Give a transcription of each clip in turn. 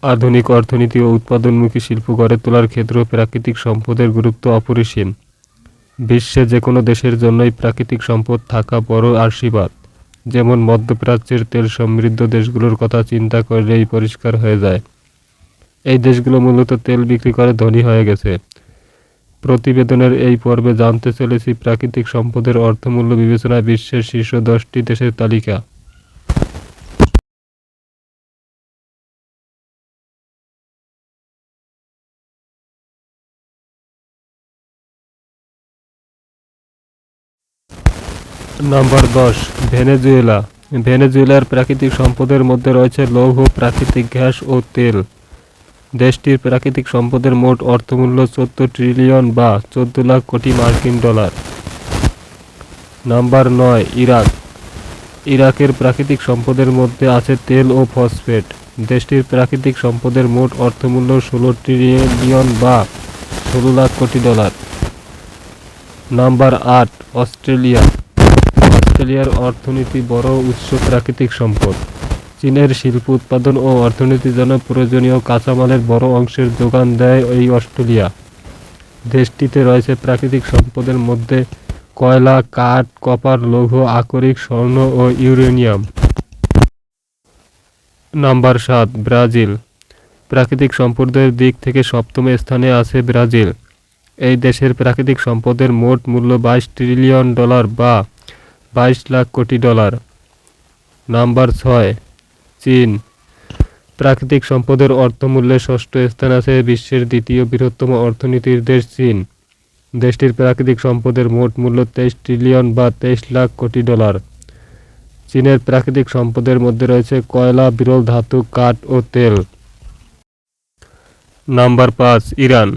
আধুনিক অর্থনীতি ও উৎপাদনমুখী শিল্প গড়ে তোলার ক্ষেত্রেও প্রাকৃতিক সম্পদের গুরুত্ব অপরিসীম। বিশ্বে যেকোনো দেশের জন্যই প্রাকৃতিক সম্পদ থাকা বড় আশীর্বাদ। যেমন মধ্যপ্রাচ্যের তেল সমৃদ্ধ দেশগুলোর কথা চিন্তা করলেই পরিষ্কার হয়ে যায়। এই দেশগুলো মূলত তেল বিক্রি করে ধনী হয়ে গেছে। প্রতিবেদনের এই পর্বে জানতে চলেছি প্রাকৃতিক সম্পদের অর্থমূল্য বিবেচনায় বিশ্বের শীর্ষ 10টি দেশের তালিকা। Number 10, Venezuela. ভেনেজুয়েলার প্রাকৃতিক সম্পদের মধ্যে রয়েছে লৌহ, প্রাকৃতিক গ্যাস ও তেল। দেশটির প্রাকৃতিক সম্পদের মোট অর্থমূল্য 14 ট্রিলিয়ন বা 14 লাখ কোটি মার্কিন ডলার। Number 9, Iraq. ইরাকের প্রাকৃতিক সম্পদের মধ্যে আছে তেল ও ফসফেট। দেশটির প্রাকৃতিক সম্পদের মোট অর্থমূল্য 16 ট্রিলিয়ন বা 16 লাখ কোটি ডলার। Number 8, Australia. অস্ট্রেলিয়ার অর্থনীতি বড় উৎস প্রাকৃতিক সম্পদ। চীনের শিল্প উৎপাদন ও অর্থনীতির জন্য প্রয়োজনীয় কাঁচামালের বড় অংশের যোগান দেয় এই অস্ট্রেলিয়া। দেশটিতে রয়েছে প্রাকৃতিক সম্পদের মধ্যে কয়লা, কাঠ, কপার, লৌহ, আকরিক, স্বর্ণ ও ইউরেনিয়াম। Number 7, Brazil. প্রাকৃতিক সম্পদের দিক থেকে সপ্তম স্থানে আছে ব্রাজিল। এই দেশের প্রাকৃতিক সম্পদের মোট মূল্য 22 ট্রিলিয়ন ডলার বা 22 লাখ কোটি ডলার। নাম্বার 6, চীন। প্রাকৃতিক সম্পদের অর্থমূল্যে ষষ্ঠ স্থানে আছে বিশ্বের দ্বিতীয় বৃহত্তম অর্থনীতির দেশ চীন। দেশটির প্রাকৃতিক সম্পদের মোট মূল্য 23 ট্রিলিয়ন বা 23 লাখ কোটি ডলার। চীনের প্রাকৃতিক সম্পদের মধ্যে রয়েছে কয়লা, বিরল ধাতু, কাঠ ও তেল। Number 5, Iran.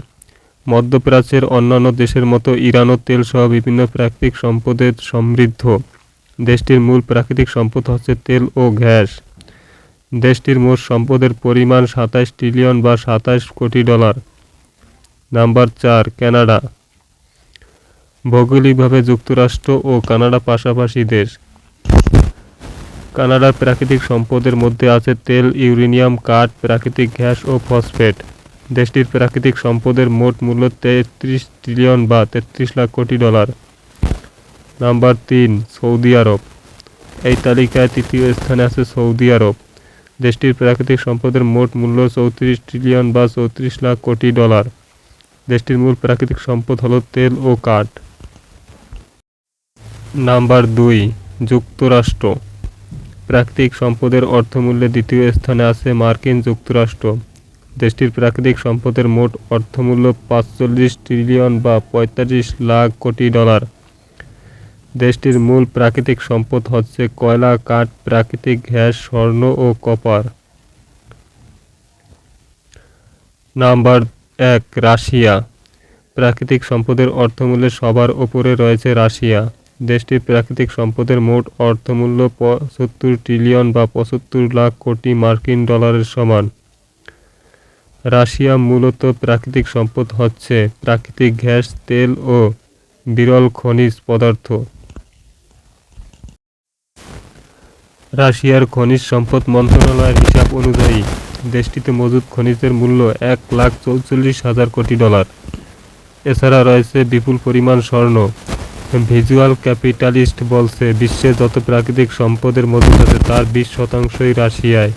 মধ্যপ্রাচ্যের অন্যান্য দেশের মতো ইরানও তেল সহ বিভিন্ন প্রাকৃতিক সম্পদে সমৃদ্ধ। দেশটির মূল প্রাকৃতিক সম্পদ হচ্ছে তেল ও গ্যাস। দেশটির মোট সম্পদের পরিমাণ 27 ট্রিলিয়ন বা 27 কোটি ডলার। Number 4, Canada. ভৌগোলিকভাবে যুক্তরাষ্ট্র ও কানাডা পাশাপাশি দেশ। কানাডার প্রাকৃতিক সম্পদের মধ্যে আছে তেল, ইউরেনিয়াম, কাঠ, প্রাকৃতিক গ্যাস ও ফসফেট। দেশটির প্রাকৃতিক সম্পদের মোট মূল্য 33 ট্রিলিয়ন বা 33 লাখ কোটি ডলার। নাম্বার 3, সৌদি আরব। এই তালিকায় তৃতীয় স্থানে আছে সৌদি আরব। দেশটির প্রাকৃতিক সম্পদের মোট মূল্য 34 ট্রিলিয়ন বা 34 লাখ কোটি ডলার। দেশটির মূল প্রাকৃতিক সম্পদ হল তেল ও কাঠ। নাম্বার 2, যুক্তরাষ্ট্র। প্রাকৃতিক সম্পদের অর্থমূল্যে দ্বিতীয় স্থানে আছে মার্কিন যুক্তরাষ্ট্র। দেশটির প্রাকৃতিক সম্পদের মোট অর্থমূল্য 45 ট্রিলিয়ন বা 45 লাখ কোটি ডলার। দেশটির মূল প্রাকৃতিক সম্পদ হচ্ছে কয়লা, কাঠ, প্রাকৃতিক গ্যাস, স্বর্ণ ও কপার। Number 1, Russia. প্রাকৃতিক সম্পদের অর্থমূল্যে সবার উপরে রয়েছে রাশিয়া। দেশটির প্রাকৃতিক সম্পদের মোট অর্থমূল্য 75 ট্রিলিয়ন বা 75 লাখ কোটি মার্কিন ডলারের সমান। রাশিয়া মূলত প্রাকৃতিক সম্পদ হচ্ছে প্রাকৃতিক গ্যাস, তেল ও বিরল খনিজ পদার্থ। রাশিয়ার খনিজ সম্পদ মন্ত্রণালয়ের হিসাব অনুযায়ী দেশটিতে মজুদ খনিজের মূল্য 1,44,000 কোটি ডলার। এছাড়া রয়েছে বিপুল পরিমাণ স্বর্ণ। ভিজুয়াল ক্যাপিটালিস্ট বলছে বিশ্বে যত প্রাকৃতিক সম্পদের মজুদ আছে তার 20% রাশিয়ায়।